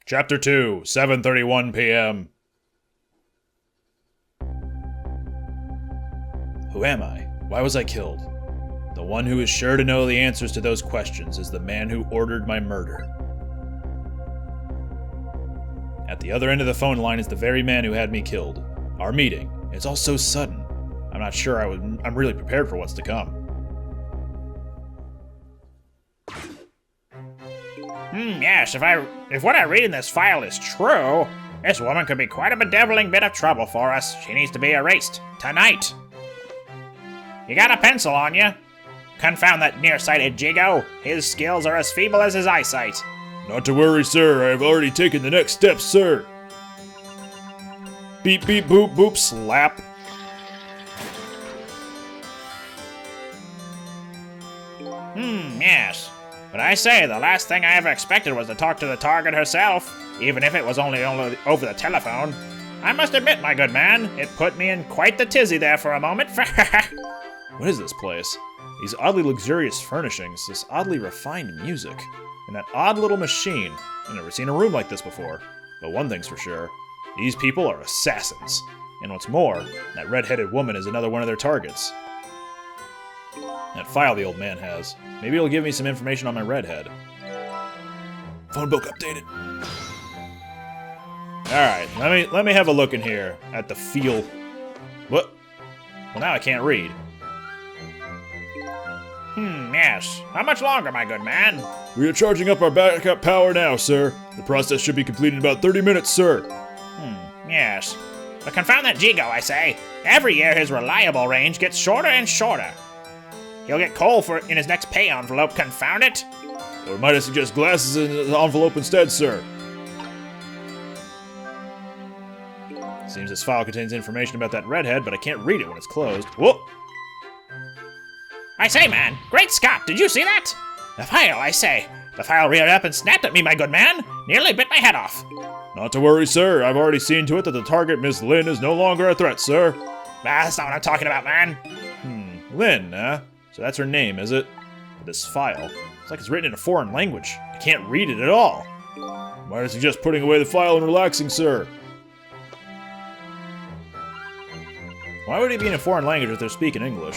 Chapter 2, 7:31 p.m. Who am I? Why was I killed? The one who is sure to know the answers to those questions is the man who ordered my murder. At the other end of the phone line is the very man who had me killed. Our meeting. It's all so sudden. I'm not sure I'm really prepared for what's to come. Yes, if what I read in this file is true, this woman could be quite a bedeviling bit of trouble for us. She needs to be erased. Tonight. You got a pencil on you? Confound that nearsighted Jigo. His skills are as feeble as his eyesight. Not to worry, sir. I have already taken the next steps, sir. Beep, beep, boop, boop, slap. Yes. But I say, the last thing I ever expected was to talk to the target herself, even if it was only over the telephone. I must admit, my good man, it put me in quite the tizzy there for a moment. What is this place? These oddly luxurious furnishings, this oddly refined music, and that odd little machine. I've never seen a room like this before. But one thing's for sure, these people are assassins. And what's more, that red-headed woman is another one of their targets. That file the old man has. Maybe it'll give me some information on my redhead. Phone book updated. Alright, let me have a look in here at the feel. What? Well, now I can't read. Yes. How much longer, my good man? We are charging up our backup power now, sir. The process should be completed in about 30 minutes, sir. Yes. But confound that Jigo, I say. Every year his reliable range gets shorter and shorter. He'll get coal in his next pay envelope, confound it. Or might I suggest glasses in the envelope instead, sir? Seems this file contains information about that redhead, but I can't read it when it's closed. Whoop! I say, man, great Scott, did you see that? The file, I say. The file reared up and snapped at me, my good man. Nearly bit my head off. Not to worry, sir. I've already seen to it that the target, Miss Lynn, is no longer a threat, sir. That's not what I'm talking about, man. Lynn, So that's her name, is it? This file. It's like it's written in a foreign language. I can't read it at all. Might I suggest putting away the file and relaxing, sir? Why would it be in a foreign language if they're speaking English?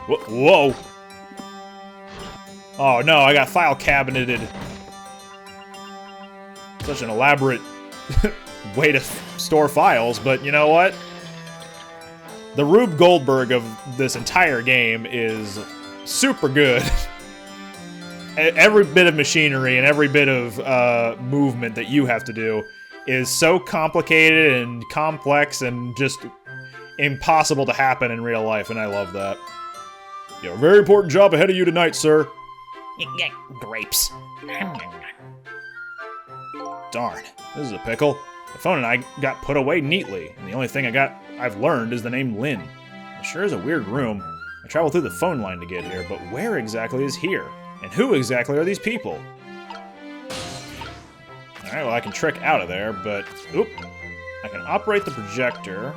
Whoa! Oh no, I got file cabineted. Such an elaborate way to store files, but you know what? The Rube Goldberg of this entire game is super good. Every bit of machinery and every bit of movement that you have to do is so complicated and complex and just impossible to happen in real life, and I love that. You have a very important job ahead of you tonight, sir. Grapes. Darn, this is a pickle. The phone and I got put away neatly, and the only thing I've learned is the name Lynn. It sure is a weird room. I traveled through the phone line to get here, but where exactly is here? And who exactly are these people? Alright, well I can trick out of there, but... Oop! I can operate the projector,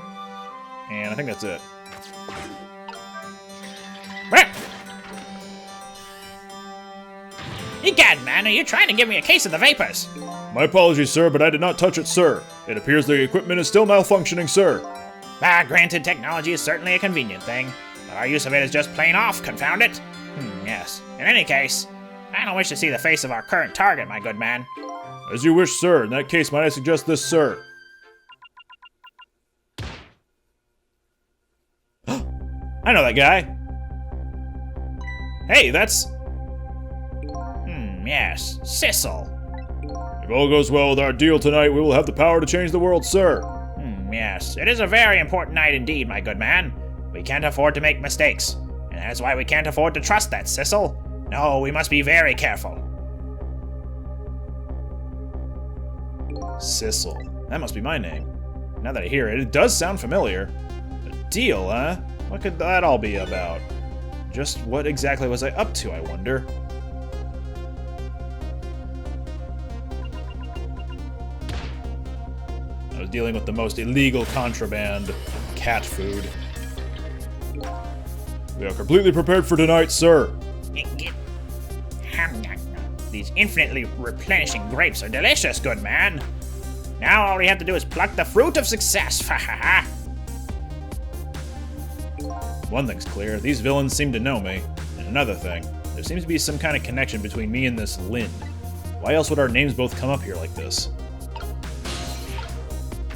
and I think that's it. Egad, man, are you trying to give me a case of the vapors? My apologies, sir, but I did not touch it, sir. It appears the equipment is still malfunctioning, sir. Granted, technology is certainly a convenient thing, but our use of it is just plain off, confound it. Yes. In any case, I don't wish to see the face of our current target, my good man. As you wish, sir. In that case, might I suggest this, sir? I know that guy. Hey, that's... Yes, Sissel. If all goes well with our deal tonight, we will have the power to change the world, sir. Yes, it is a very important night indeed, my good man. We can't afford to make mistakes, and that's why we can't afford to trust that Sissel. No, we must be very careful. Sissel. That must be my name. Now that I hear it, it does sound familiar. A deal, huh? What could that all be about? Just what exactly was I up to, I wonder? I was dealing with the most illegal contraband, cat food. We are completely prepared for tonight, sir. These infinitely replenishing grapes are delicious, good man. Now all we have to do is pluck the fruit of success. Ha ha ha. One thing's clear, these villains seem to know me. And another thing, there seems to be some kind of connection between me and this Lynn. Why else would our names both come up here like this?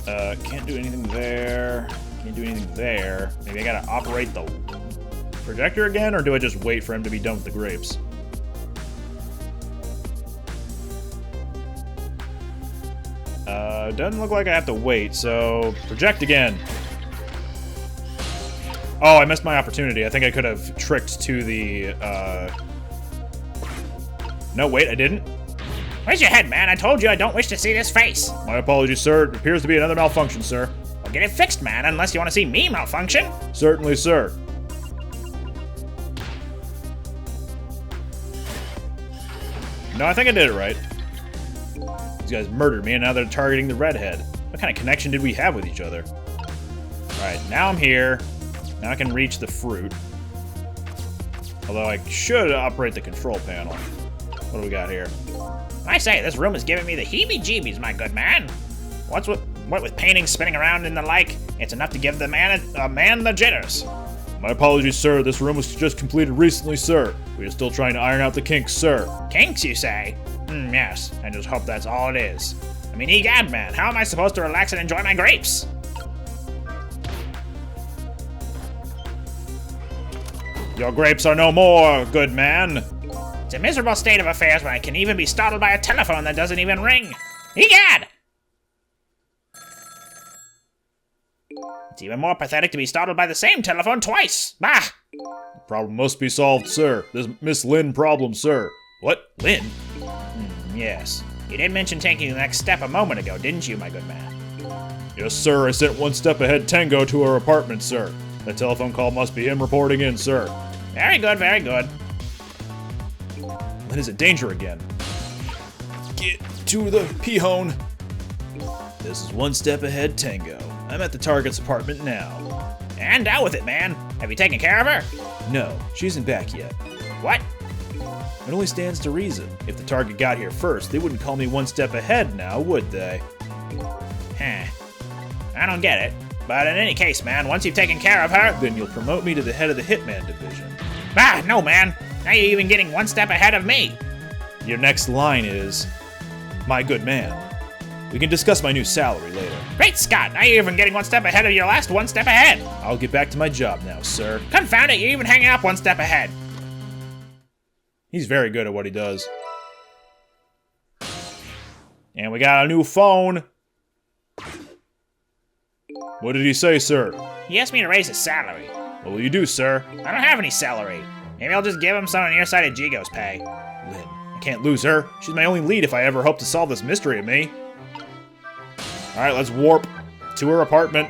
Can't do anything there. Can't do anything there. Maybe I gotta operate the projector again, or do I just wait for him to be done with the grapes? Doesn't look like I have to wait, so project again. Oh, I missed my opportunity. I think I could have tricked to the, No, wait, I didn't. Where's your head, man? I told you I don't wish to see this face. My apologies, sir. It appears to be another malfunction, sir. Well, get it fixed, man, unless you want to see me malfunction. Certainly, sir. No, I think I did it right. These guys murdered me, and now they're targeting the redhead. What kind of connection did we have with each other? Alright, now I'm here. Now I can reach the fruit. Although I should operate the control panel. What do we got here? I say, this room is giving me the heebie-jeebies, my good man. What with paintings spinning around and the like, it's enough to give the man the jitters. My apologies, sir. This room was just completed recently, sir. We are still trying to iron out the kinks, sir. Kinks, you say? Yes. I just hope that's all it is. I mean, egad, man, how am I supposed to relax and enjoy my grapes? Your grapes are no more, good man. It's a miserable state of affairs when I can even be startled by a telephone that doesn't even ring. Egad! It's even more pathetic to be startled by the same telephone twice. Bah! The problem must be solved, sir. This Miss Lynn problem, sir. What? Lynn? Yes. You did mention taking the next step a moment ago, didn't you, my good man? Yes, sir. I sent one step ahead Tango to her apartment, sir. That telephone call must be him reporting in, sir. Very good, very good. Lynn is in danger again. Get to the P-hone. This is one step ahead Tango. I'm at the target's apartment now. And out with it, man. Have you taken care of her? No, she isn't back yet. What? It only stands to reason. If the target got here first, they wouldn't call me one step ahead now, would they? Huh. I don't get it. But in any case, man, once you've taken care of her... Then you'll promote me to the head of the Hitman division. Ah, no, man. Now you're even getting one step ahead of me. Your next line is, my good man. We can discuss my new salary later. Great Scott, now you're even getting one step ahead of your last one step ahead. I'll get back to my job now, sir. Confound it, you're even hanging up one step ahead. He's very good at what he does. And we got a new phone. What did he say, sir? He asked me to raise his salary. What will you do, sir? I don't have any salary. Maybe I'll just give him some of nearsighted Jigo's pay. Lynn, I can't lose her. She's my only lead if I ever hope to solve this mystery of me. Alright, let's warp to her apartment.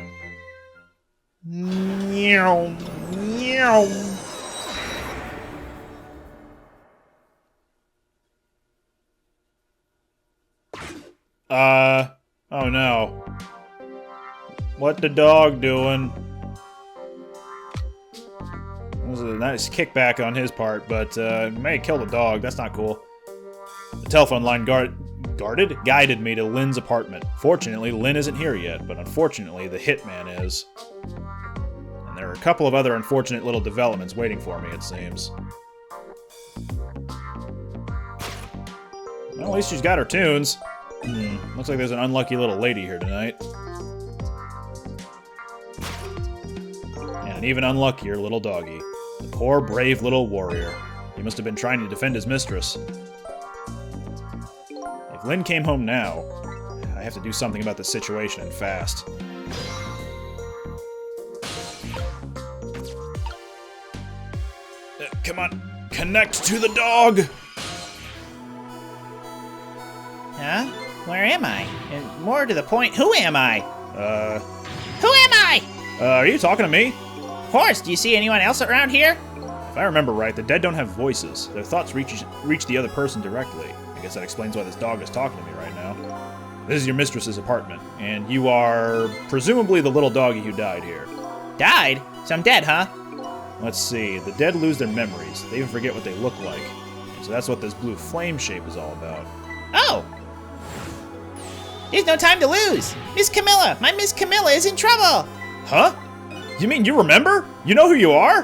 Meow, meow. Oh no. What the dog doing? That was a nice kickback on his part, but may have killed a dog. That's not cool. The telephone line guided me to Lynn's apartment. Fortunately, Lynn isn't here yet, but unfortunately, the hitman is. And there are a couple of other unfortunate little developments waiting for me, it seems. Well, at least she's got her tunes. Looks like there's an unlucky little lady here tonight. And an even unluckier little doggy. The poor, brave little warrior. He must have been trying to defend his mistress. If Lynn came home now, I have to do something about the situation and fast. Come on, connect to the dog! Huh? Where am I? And more to the point, who am I? Who am I? Are you talking to me? Of course, do you see anyone else around here? If I remember right, the dead don't have voices. Their thoughts reach the other person directly. I guess that explains why this dog is talking to me right now. This is your mistress's apartment, and you are presumably the little doggy who died here. Died? So I'm dead, huh? Let's see. The dead lose their memories. They even forget what they look like. So that's what this blue flame shape is all about. Oh! There's no time to lose! Miss Camilla! My Miss Camilla is in trouble! Huh? You mean you remember? You know who you are?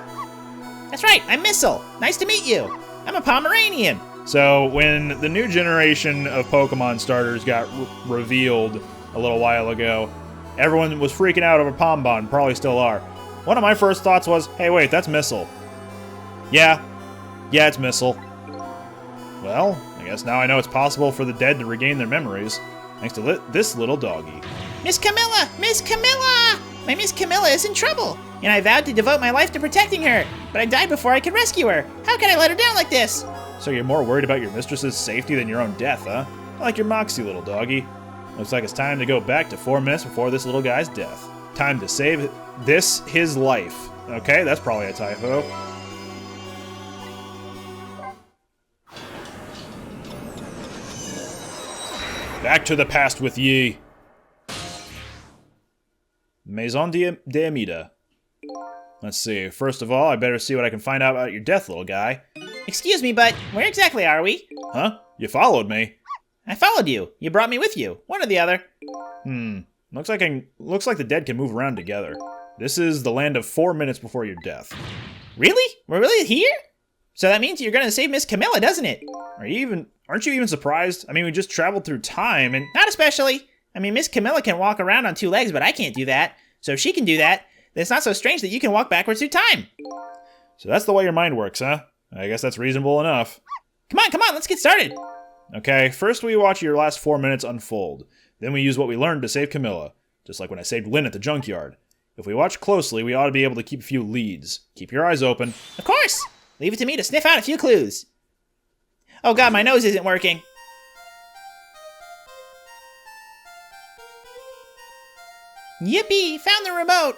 That's right, I'm Missile. Nice to meet you. I'm a Pomeranian. So when the new generation of Pokemon starters got revealed a little while ago, everyone was freaking out over Pombon, probably still are. One of my first thoughts was, hey wait, that's Missile. Yeah, it's Missile. Well, I guess now I know it's possible for the dead to regain their memories, thanks to this little doggy. Miss Camilla! Miss Camilla! My Miss Camilla is in trouble, and I vowed to devote my life to protecting her, but I died before I could rescue her. How can I let her down like this? So you're more worried about your mistress's safety than your own death, huh? I like your moxie, little doggy. Looks like it's time to go back to 4 minutes before this little guy's death. Time to save his life. Okay, that's probably a typo. Back to the past with ye. Maison de Amida. Let's see. First of all, I better see what I can find out about your death, little guy. Excuse me, but where exactly are we? Huh? You followed me. I followed you. You brought me with you. One or the other. Looks like the dead can move around together. This is the land of 4 minutes before your death. Really? We're really here? So that means you're gonna save Miss Camilla, doesn't it? Aren't you even surprised? I mean, we just traveled through time and... Not especially. I mean, Miss Camilla can walk around on 2 legs, but I can't do that. So if she can do that, then it's not so strange that you can walk backwards through time. So that's the way your mind works, huh? I guess that's reasonable enough. Come on, let's get started. Okay, first we watch your last 4 minutes unfold. Then we use what we learned to save Camilla. Just like when I saved Lynn at the junkyard. If we watch closely, we ought to be able to keep a few leads. Keep your eyes open. Of course! Leave it to me to sniff out a few clues. Oh god, my nose isn't working. Yippee! Found the remote!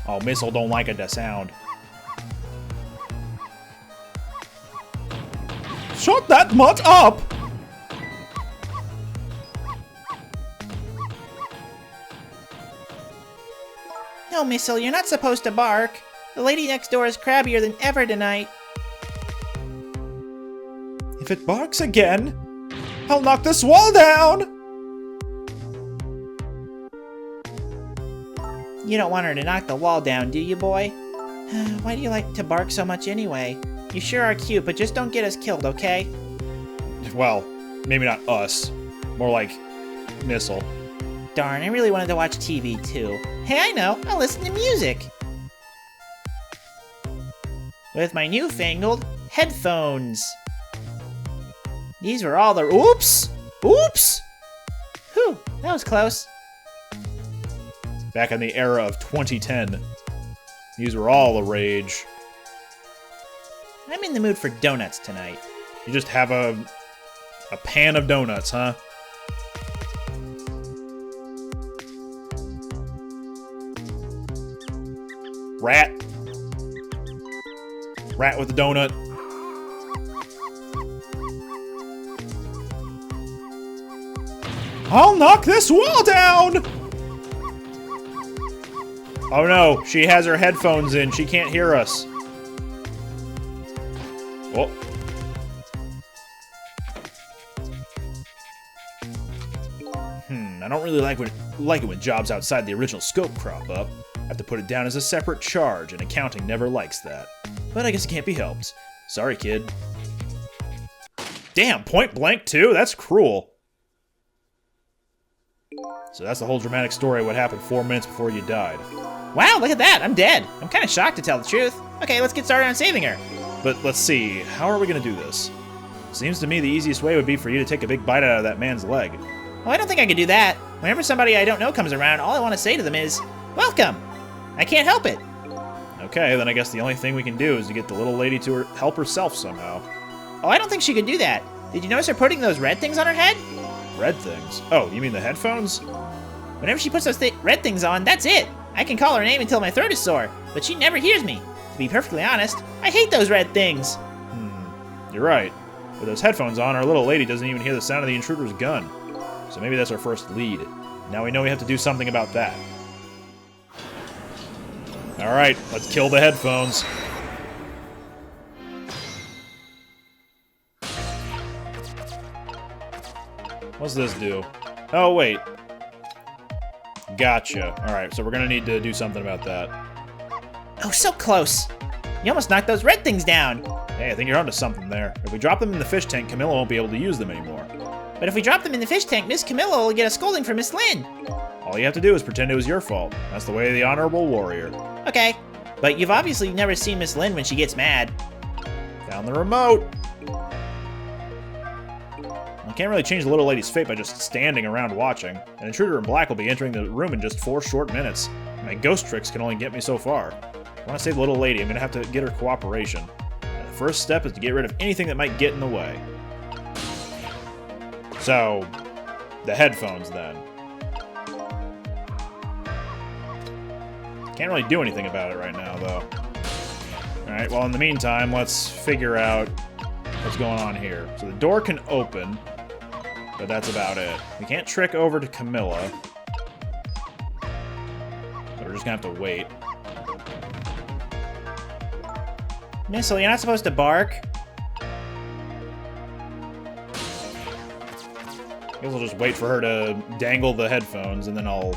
Oh, Missile don't like it, the sound. Shut that mutt up! No, Missile, you're not supposed to bark. The lady next door is crabbier than ever tonight. If it barks again, I'll knock this wall down! You don't want her to knock the wall down, do you, boy? Why do you like to bark so much anyway? You sure are cute, but just don't get us killed, okay? Well, maybe not us. More like Missile. Darn, I really wanted to watch TV too. Hey, I know, I'll listen to music. With my newfangled headphones. These were all the— Oops! Oops! Whew, that was close. Back in the era of 2010. These were all the rage. I'm in the mood for donuts tonight. You just have a pan of donuts, huh? Rat. Rat with a donut. I'll knock this wall down! Oh no, she has her headphones in. She can't hear us. Oh. I don't really like it when jobs outside the original scope crop up. I have to put it down as a separate charge, and accounting never likes that. But I guess it can't be helped. Sorry, kid. Damn, point blank too? That's cruel. So that's the whole dramatic story of what happened 4 minutes before you died. Wow, look at that, I'm dead. I'm kind of shocked to tell the truth. Okay, let's get started on saving her. But let's see, how are we gonna do this? Seems to me the easiest way would be for you to take a big bite out of that man's leg. Well, I don't think I could do that. Whenever somebody I don't know comes around, all I want to say to them is, welcome. I can't help it. Okay, then I guess the only thing we can do is to get the little lady to help herself somehow. Oh, I don't think she could do that. Did you notice her putting those red things on her head? Red things? Oh, you mean the headphones? Whenever she puts those red things on, that's it. I can call her name until my throat is sore, but she never hears me. To be perfectly honest, I hate those red things. You're right. With those headphones on, our little lady doesn't even hear the sound of the intruder's gun. So maybe that's our first lead. Now we know we have to do something about that. Alright, let's kill the headphones. What's this do? Oh, wait. Gotcha. Alright, so we're gonna need to do something about that. Oh, so close. You almost knocked those red things down. Hey, I think you're onto something there. If we drop them in the fish tank, Camilla won't be able to use them anymore. But if we drop them in the fish tank, Miss Camilla will get a scolding from Miss Lynn. All you have to do is pretend it was your fault. That's the way of the honorable warrior. Okay. But you've obviously never seen Miss Lynn when she gets mad. Found the remote. I can't really change the little lady's fate by just standing around watching. An intruder in black will be entering the room in just 4 short minutes. My ghost tricks can only get me so far. If I want to save the little lady, I'm going to have to get her cooperation. And the first step is to get rid of anything that might get in the way. So, the headphones then. Can't really do anything about it right now, though. Alright, well, in the meantime, let's figure out what's going on here. So the door can open, but that's about it. We can't trick over to Camilla. So we're just gonna have to wait. Missile, you're not supposed to bark. I guess I'll just wait for her to dangle the headphones, and then I'll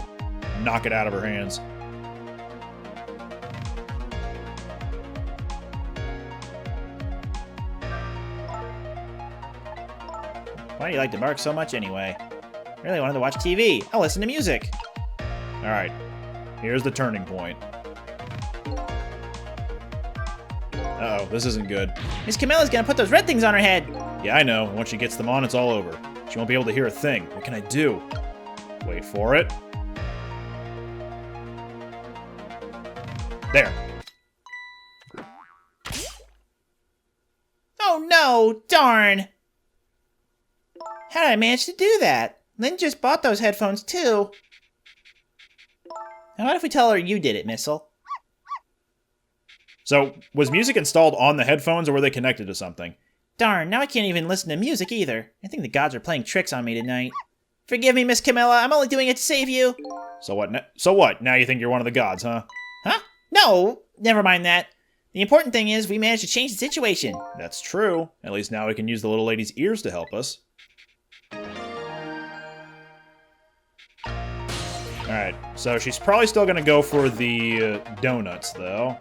knock it out of her hands. Why do you like to bark so much anyway? I really wanted to watch TV. I'll listen to music. Alright, here's the turning point. Uh-oh, this isn't good. Miss Camilla's gonna put those red things on her head. Yeah, I know. Once she gets them on, it's all over. She won't be able to hear a thing. What can I do? Wait for it. There. Oh no, darn. How did I manage to do that? Lynn just bought those headphones too. Now what if we tell her you did it, Missile? So, was music installed on the headphones, or were they connected to something? Darn, now I can't even listen to music either. I think the gods are playing tricks on me tonight. Forgive me, Miss Camilla. I'm only doing it to save you. So what? So what? Now you think you're one of the gods, huh? Huh? No, never mind that. The important thing is we managed to change the situation. That's true. At least now we can use the little lady's ears to help us. Alright, so she's probably still gonna go for the donuts, though.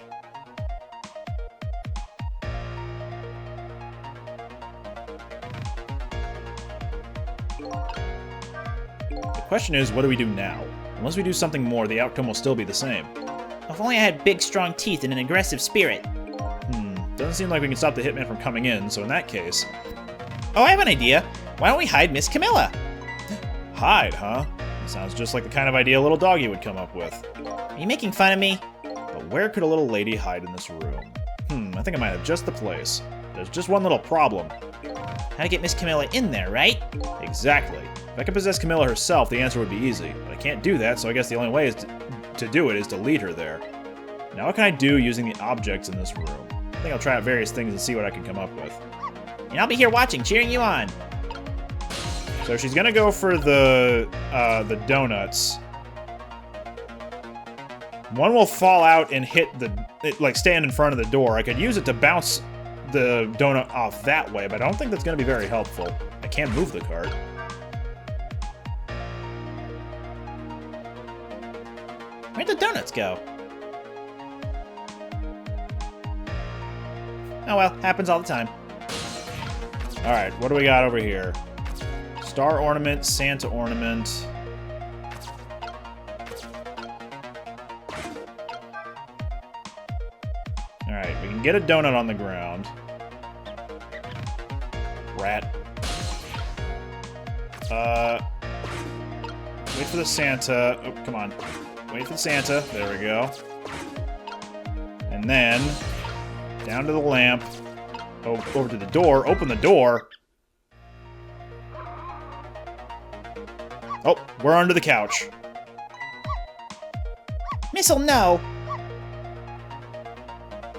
The question is, what do we do now? Unless we do something more, the outcome will still be the same. If only I had big, strong teeth and an aggressive spirit. Doesn't seem like we can stop the hitman from coming in, so in that case... Oh, I have an idea. Why don't we hide Miss Camilla? Hide, huh? Sounds just like the kind of idea a little doggy would come up with. Are you making fun of me? But where could a little lady hide in this room? I think I might have just the place. There's just one little problem. How to get Miss Camilla in there, right? Exactly. If I could possess Camilla herself, the answer would be easy. But I can't do that, so I guess the only way is to do it is to lead her there. Now what can I do using the objects in this room? I think I'll try out various things and see what I can come up with. And I'll be here watching, cheering you on. So she's gonna go for the donuts. One will fall out and hit like stand in front of the door. I could use it to bounce the donut off that way, but I don't think that's gonna be very helpful. I can't move the cart. Where'd the donuts go? Oh well, happens all the time. Alright, what do we got over here? Star ornament, Santa ornament. Alright, we can get a donut on the ground. Rat. Wait for the Santa. Oh, come on. Wait for the Santa. There we go. And then, down to the lamp. Over to the door. Open the door. Oh, we're under the couch. Missile, no!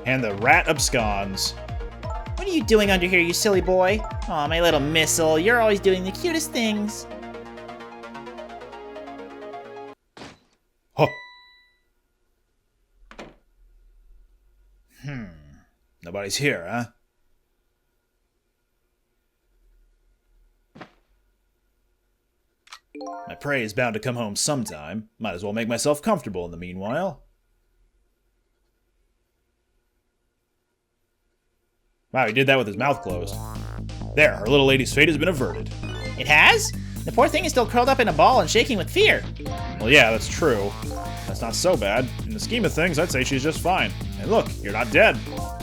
And the rat absconds. What are you doing under here, you silly boy? Aw, my little Missile, you're always doing the cutest things. Huh. Nobody's here, huh? My prey is bound to come home sometime. Might as well make myself comfortable in the meanwhile. Wow, he did that with his mouth closed. There, our little lady's fate has been averted. It has? The poor thing is still curled up in a ball and shaking with fear. Well, yeah, that's true. That's not so bad. In the scheme of things, I'd say she's just fine. And look, you're not dead.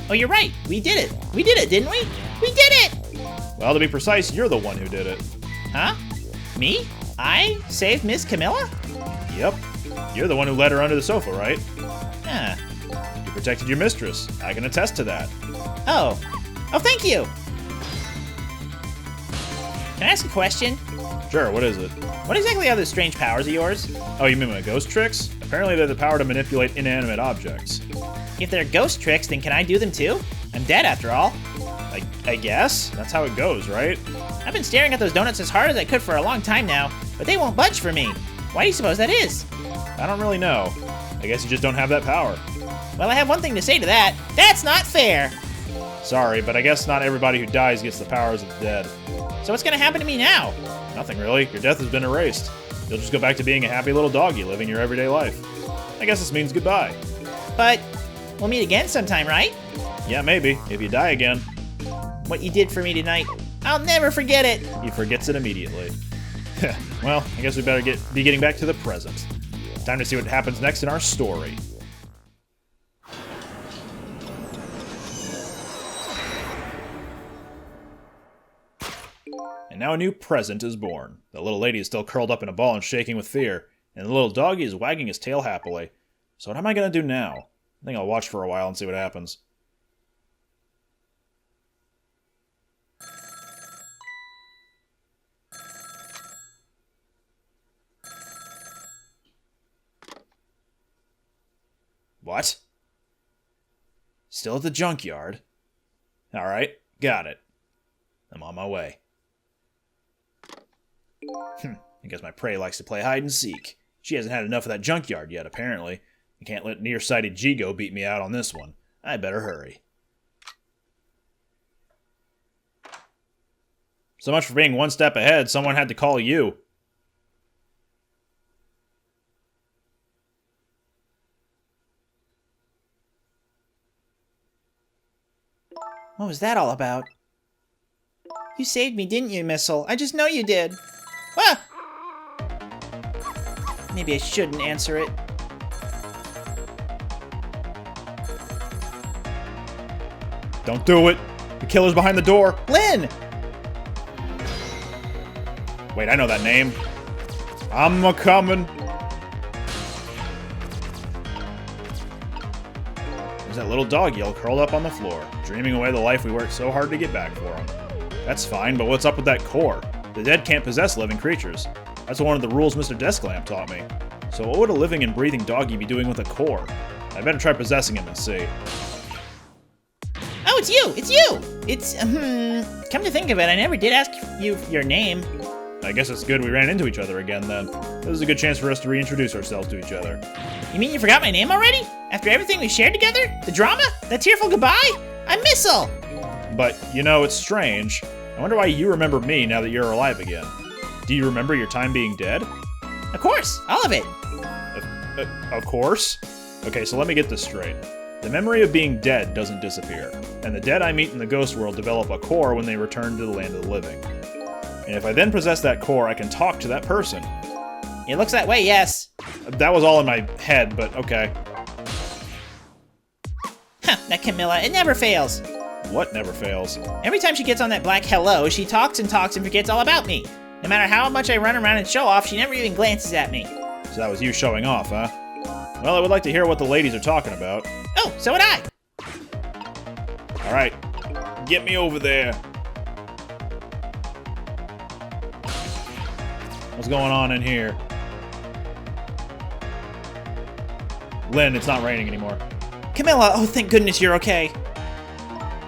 Oh, you're right. We did it. We did it, didn't we? We did it! Well, to be precise, you're the one who did it. Huh? Me? I saved Miss Camilla? Yep. You're the one who led her under the sofa, right? Huh. You protected your mistress. I can attest to that. Oh. Oh, thank you! Can I ask a question? Sure, what is it? What exactly are those strange powers of yours? Oh, you mean my ghost tricks? Apparently they're the power to manipulate inanimate objects. If they're ghost tricks, then can I do them too? I'm dead after all. I guess? That's how it goes, right? I've been staring at those donuts as hard as I could for a long time now, but they won't budge for me. Why do you suppose that is? I don't really know. I guess you just don't have that power. Well, I have one thing to say to that. That's not fair! Sorry, but I guess not everybody who dies gets the powers of the dead. So what's gonna happen to me now? Nothing really. Your death has been erased. You'll just go back to being a happy little doggy living your everyday life. I guess this means goodbye. But we'll meet again sometime, right? Yeah, maybe. If you die again. What you did for me tonight, I'll never forget it! He forgets it immediately. Well, I guess we better be getting back to the present. Time to see what happens next in our story. And now a new present is born. The little lady is still curled up in a ball and shaking with fear, and the little doggy is wagging his tail happily. So what am I gonna do now? I think I'll watch for a while and see what happens. What? Still at the junkyard? Alright, got it. I'm on my way. I guess my prey likes to play hide and seek. She hasn't had enough of that junkyard yet, apparently. I can't let nearsighted Jigo beat me out on this one. I better hurry. So much for being one step ahead, someone had to call you. What was that all about? You saved me, didn't you, Missile? I just know you did. Ah! Maybe I shouldn't answer it. Don't do it! The killer's behind the door! Lynn! Wait, I know that name. I'm a-comin'. There's that little doggy all curled up on the floor, dreaming away the life we worked so hard to get back for him. That's fine, but what's up with that core? The dead can't possess living creatures. That's one of the rules Mr. Desklamp taught me. So what would a living and breathing doggy be doing with a core? I better try possessing him and see. Oh, it's you! It's you! It's, come to think of it, I never did ask you your name. I guess it's good we ran into each other again, then. This is a good chance for us to reintroduce ourselves to each other. You mean you forgot my name already? After everything we shared together? The drama? That tearful goodbye? I'm Missile! But, you know, it's strange. I wonder why you remember me now that you're alive again. Do you remember your time being dead? Of course, all of it. Of course? Okay, so let me get this straight. The memory of being dead doesn't disappear, and the dead I meet in the ghost world develop a core when they return to the land of the living. And if I then possess that core, I can talk to that person. It looks that way, yes. That was all in my head, but okay. Huh, that Camilla, it never fails. What never fails? Every time she gets on that black hello, she talks and talks and forgets all about me. No matter how much I run around and show off, she never even glances at me. So that was you showing off, huh? Well, I would like to hear what the ladies are talking about. Oh, so would I. Alright, get me over there. What's going on in here? Lynn, it's not raining anymore. Camilla, oh thank goodness you're okay.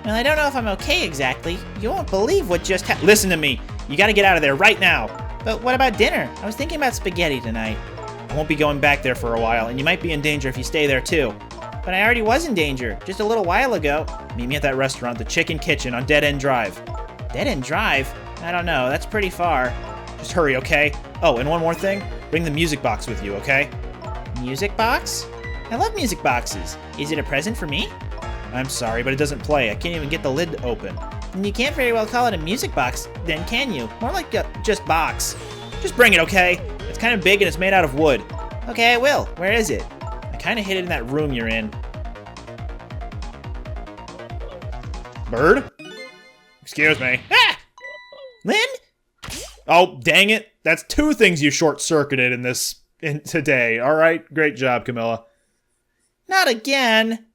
Well, I don't know if I'm okay exactly. You won't believe what just happened. Listen to me. You gotta get out of there right now. But what about dinner? I was thinking about spaghetti tonight. I won't be going back there for a while, and you might be in danger if you stay there too. But I already was in danger, just a little while ago. Meet me at that restaurant, the Chicken Kitchen on Dead End Drive. Dead End Drive? I don't know, that's pretty far. Just hurry, okay? Oh, and one more thing. Bring the music box with you, okay? Music box? I love music boxes. Is it a present for me? I'm sorry, but it doesn't play. I can't even get the lid open. And you can't very well call it a music box, then, can you? More like a just box. Just bring it, okay? It's kind of big and it's made out of wood. Okay, I will. Where is it? I kind of hid it in that room you're in. Bird? Excuse me. Ah! Lynn? Oh, dang it. That's 2 things you short-circuited in today. All right, great job, Camilla. Not again.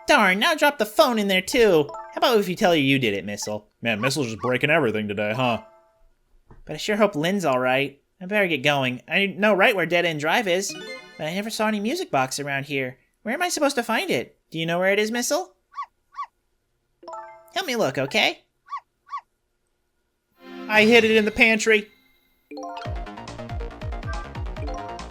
Darn, now drop the phone in there too. How about if you tell her you did it, Missile? Man, Missile's just breaking everything today, huh? But I sure hope Lynn's alright. I better get going. I know right where Dead End Drive is, but I never saw any music box around here. Where am I supposed to find it? Do you know where it is, Missile? Help me look, okay? I hid it in the pantry.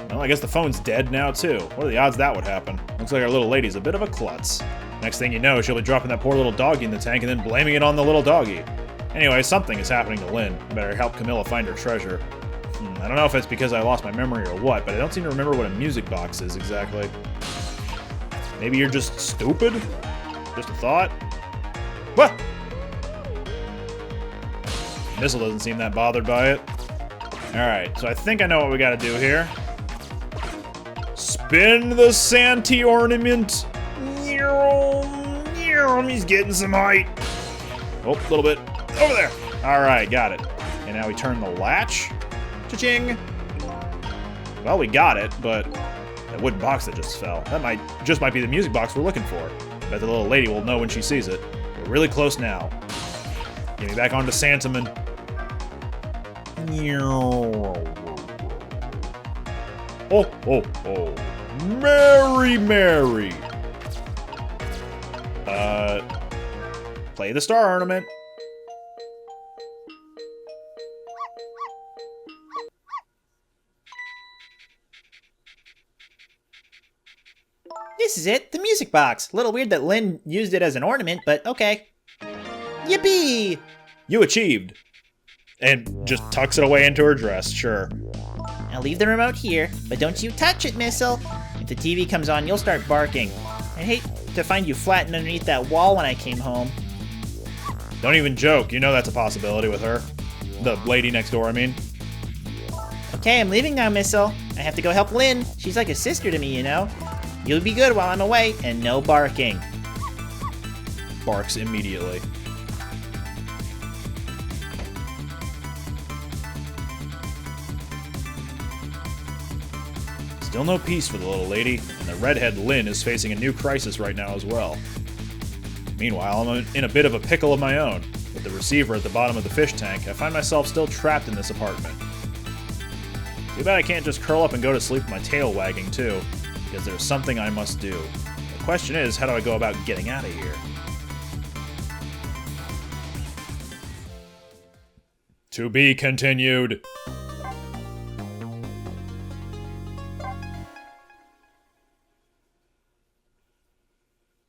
Well, I guess the phone's dead now, too. What are the odds that would happen? Looks like our little lady's a bit of a klutz. Next thing you know, she'll be dropping that poor little doggy in the tank and then blaming it on the little doggy. Anyway, something is happening to Lynn. I better help Camilla find her treasure. I don't know if it's because I lost my memory or what, but I don't seem to remember what a music box is exactly. Maybe you're just stupid? Just a thought? What? Missile doesn't seem that bothered by it. Alright, so I think I know what we gotta do here. Spin the Santee ornament. He's getting some height. Oh, a little bit. Over there. Alright, got it. And now we turn the latch. Cha-ching. Well, we got it, but that wooden box that just fell. That might be the music box we're looking for. Bet the little lady will know when she sees it. We're really close now. Get me back onto Santaman. Oh, oh, oh. Mary, Mary. Play the star ornament. This is it, the music box. Little weird that Lynn used it as an ornament, but okay. Yippee! You achieved. And just tucks it away into her dress, sure. I'll leave the remote here, but don't you touch it, Missile. If the TV comes on, you'll start barking. I'd hate to find you flattened underneath that wall when I came home. Don't even joke. You know that's a possibility with her. The lady next door, I mean. Okay, I'm leaving now, Missile. I have to go help Lynn. She's like a sister to me, you know. You'll be good while I'm away, and no barking. Barks immediately. Still no peace for the little lady, and the redhead Lynn is facing a new crisis right now as well. Meanwhile, I'm in a bit of a pickle of my own. With the receiver at the bottom of the fish tank, I find myself still trapped in this apartment. Too bad I can't just curl up and go to sleep with my tail wagging too, because there's something I must do. The question is, how do I go about getting out of here? To be continued.